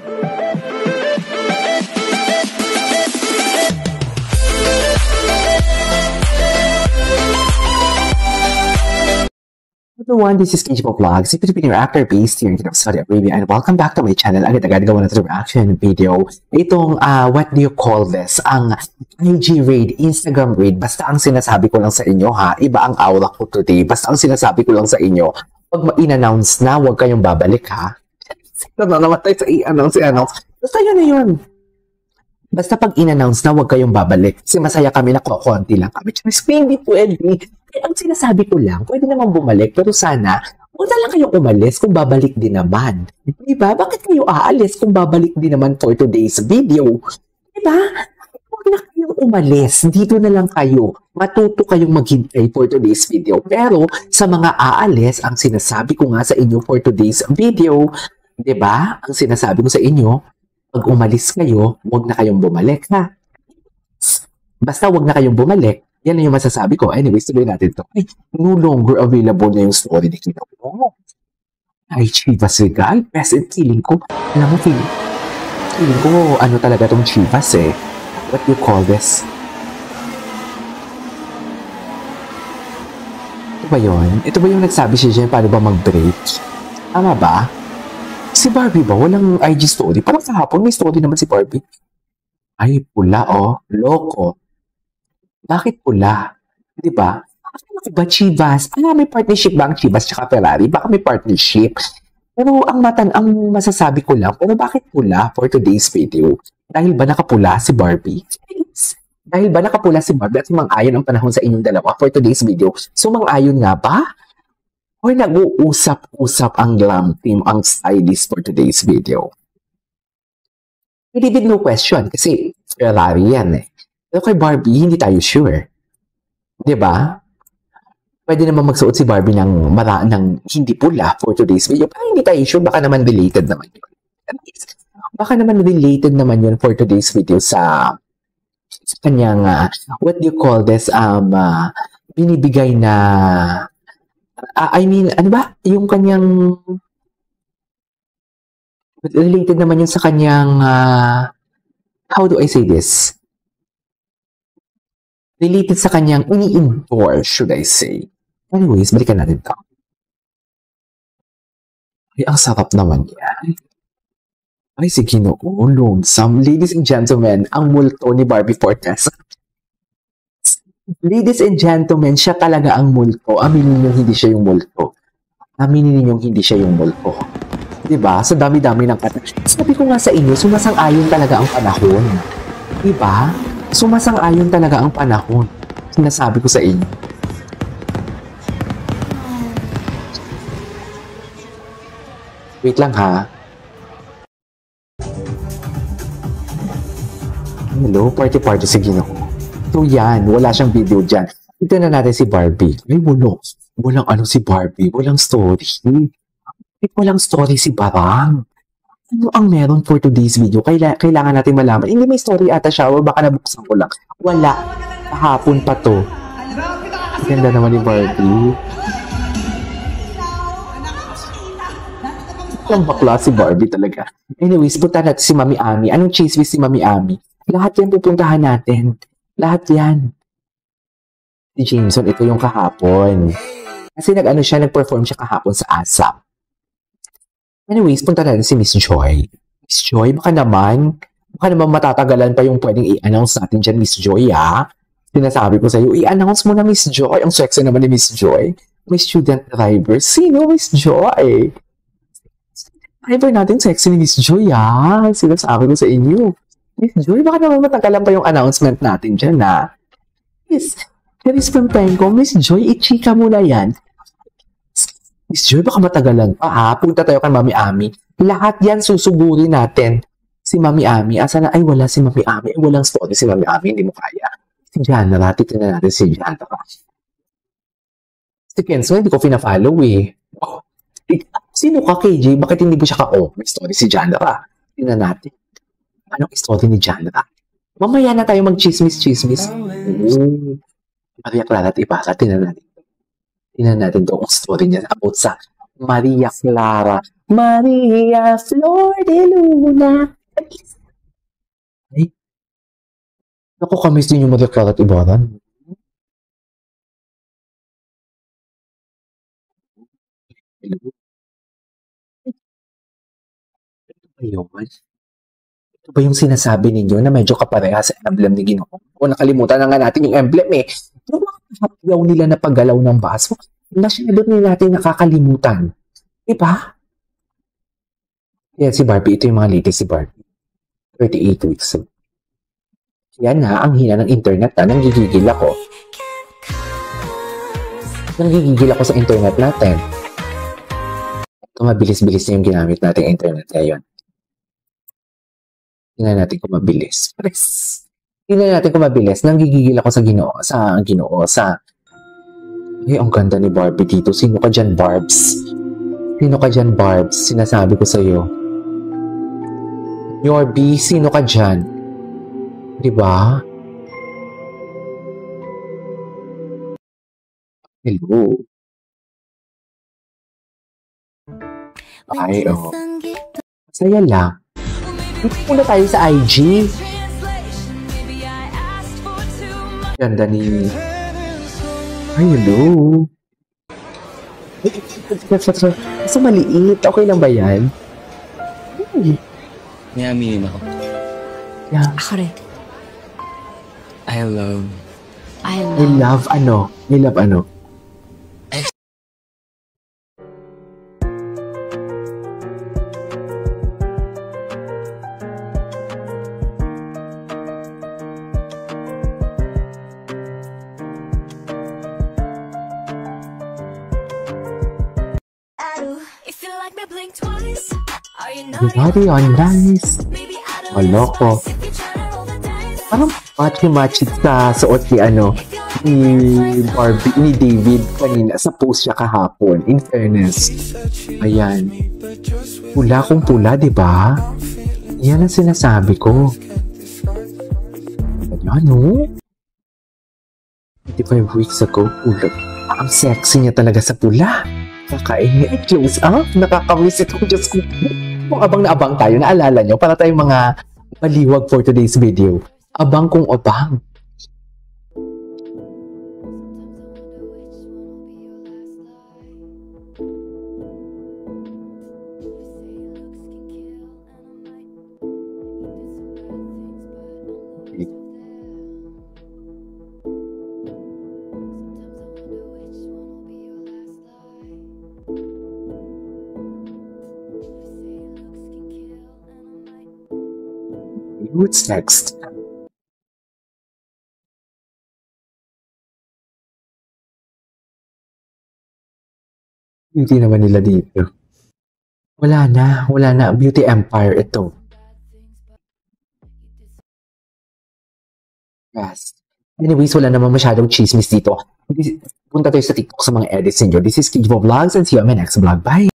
Everyone, this is KG Vlogs, a Filipino actor based here in Saudi Arabia, and welcome back to my channel. Agad-agad gawa na ito reaction video. Itong, what do you call this? Ang IG raid, Instagram raid, basta ang sinasabi ko lang sa inyo ha, iba ang aura ko today. Basta ang sinasabi ko lang sa inyo, pag ma-in-announce na, huwag kayong babalik ha. Sino na naman tayo sa i-announce. Basta yun na yun. Basta pag in-announce na, huwag kayong babalik. Kasi masaya kami na konti lang kami. Hindi pwede. Kaya ang sinasabi ko lang, pwede naman bumalik. Pero sana, huwag na lang kayong umalis kung babalik din naman. Diba? Bakit kayo aalis kung babalik din naman for today's video? Diba? Huwag na kayong umalis. Dito na lang kayo. Matuto kayong maghintay for today's video. Pero sa mga aalis, ang sinasabi ko nga sa inyo for today's video, diba? Ang sinasabi ko sa inyo, pag umalis kayo, huwag na kayong bumalik, ha? Basta huwag na kayong bumalik, yan na yung masasabi ko. Anyways, tuloy natin ito. Ay, no longer available na yung story ni Kino. Ay, Chivas Regal. Best feeling ko. Alam mo, feeling ko, ano talaga tong Chivas eh. What do you call this? Ito ba yun? Ito ba yung nagsabi siya dyan, paano ba mag-break? Tama ba? Si Barbie ba? Walang IG story. Parang kahapon may story naman si Barbie. Ay, pula oh. Loko. Bakit pula? Diba? Ano ba Chivas? May partnership ba ang Chivas tsaka Ferrari? Baka may partnership. Pero ang masasabi ko lang, pero bakit pula for today's video? Dahil ba nakapula si Barbie? Dahil ba nakapula si Barbie at sumang-ayon ang panahon sa inyong dalawa for today's video? Sumang-ayon nga ba? O nag-uusap-usap ang glam team, ang stylist for today's video? Hindi din no question kasi Ferrari yan eh. Pero kay Barbie, hindi tayo sure. Diba? Pwede naman magsuot si Barbie ng hindi pula for today's video. Pero hindi tayo sure, baka naman related naman yun. Baka naman related naman yun for today's video sa kanyang, what do you call this, binibigay na ano ba? Yung kanyang related naman yun sa kanyang how do I say this? Related sa kanyang ini-endorse, should I say. Anyways, balikan natin ito. Ay, ang sarap naman yan. Ay, sige no. Oh, lonesome. Ladies and gentlemen, ang multo ni Barbie Fortes. Ladies and gentlemen, siya talaga ang multo. Aminin niyo hindi siya yung multo. Aminin niyo hindi siya yung multo. Diba? Sa dami-dami ng kata. Sabi ko nga sa inyo, sumasang-ayon talaga ang panahon. Diba? Sumasang-ayon talaga ang panahon. Sinasabi ko sa inyo. Wait lang ha. Hello, party-party si Ginoo. So yan, wala siyang video dyan. Ito na natin si Barbie. Ay, walang ano si Barbie. Walang story. Walang story si Barang. Ano ang meron for today's video? Kailangan natin malaman. Hindi may story ata siya. O baka nabuksan ko lang. Wala. Kahapon pa to. Ganda naman ni Barbie. Ang bakla si Barbie talaga. Anyways, punta natin si Mami Ami. Anong chase with si Mami Ami? Lahat yan pupuntahan natin. Lahat yan. Si Jameson, ito yung kahapon. Kasi nag-perform siya kahapon sa ASAP. Anyways, punta natin si Miss Joy. Miss Joy, baka naman matatagalan pa yung pwedeng i-announce natin dyan, Miss Joy, ha? Sinasabi ko sa'yo, i-announce mo na, Miss Joy. Ang sexy naman ni Miss Joy. May student driver. Sino, Miss Joy? Driver natin sexy ni Miss Joy, ha? Sinasabi ko sa inyo. Miss Joy, baka naman matagalan pa yung announcement natin dyan, ha? Miss Pempenko, Miss Joy, i-chika mo na yan. Miss Joy, baka matagalan pa, ha? Punta tayo kay Mami Ami. Lahat yan susugurin natin. Si Mami Ami, asa na? Ay, wala si Mami Ami. Ay, walang story si Mami Ami, hindi mo kaya. Si Janra, titignan natin si Janra. Si Kenzo, hindi ko pina-follow, eh. Oh, sino ka, KJ? Bakit hindi mo siya may story si Janra? Tingnan natin. Anong story ni Janra? Mamaya na tayo mag-chismis-chismis. Maria Clara at Ibarra, tingnan natin. Tingnan natin doon ang story niya about sa Maria Clara. Maria Flor de Luna. Ay, naku, kamiss din yung Maria Clara at Ibaran. Hello? Ito ba yun? Ito ba yung sinasabi ninyo na medyo kapareha sa emblem ni Ginoo? O nakalimutan na nga natin yung emblem eh. Yung mga hapyaw nila na paggalaw ng baso, masyado nila natin nakakalimutan. Diba? Yan si Barbie. Ito yung mga latest si Barbie. 38 weeks. Yan nga, ang hina ng internet na. Nanggigigil ako. Nanggigigil ako sa internet natin. Ito, mabilis-bilis na yung ginamit natin internet ngayon. Tingnan natin kung mabilis. Press. Tingnan natin kung mabilis. Nanggigigil ako sa Ginoo. Ay, ang ganda ni Barbie dito. Sino ka dyan, Barbs? Sino ka dyan, Barbs? Sinasabi ko sa'yo. Yorby, sino ka dyan? Diba? Hello. Ay, oh. Masaya lang. Dito muna tayo sa IG. Ganda ni... Ay, hello. Kaso maliit. Okay lang ba yan? May aminin ako. Yeah. Ako rin. I love... I love ano? I love ano? Body on nice. Maloko. Parang matchy-matchy sa suot ni ni Barbie, ni David kanina sa post siya kahapon. In fairness. Ayan. Pula kung pula, di ba? Yan ang sinasabi ko. Ayan, no? 25 weeks ago, pula. Ang sexy niya talaga sa pula. Kakain niya close up. Nakakamiss ito. Diyos ko. Kung abang na abang tayo, naalala nyo, para tayong mga paliwag for today's video. Abang kung abang. What's next? Beauty naman nila dito. Wala na. Beauty empire ito. Yes. Anyways, wala naman masyadong chismis dito. Punta tayo sa TikTok sa mga edits ninyo. This is Kidvo Vlogs and see you on my next vlog. Bye!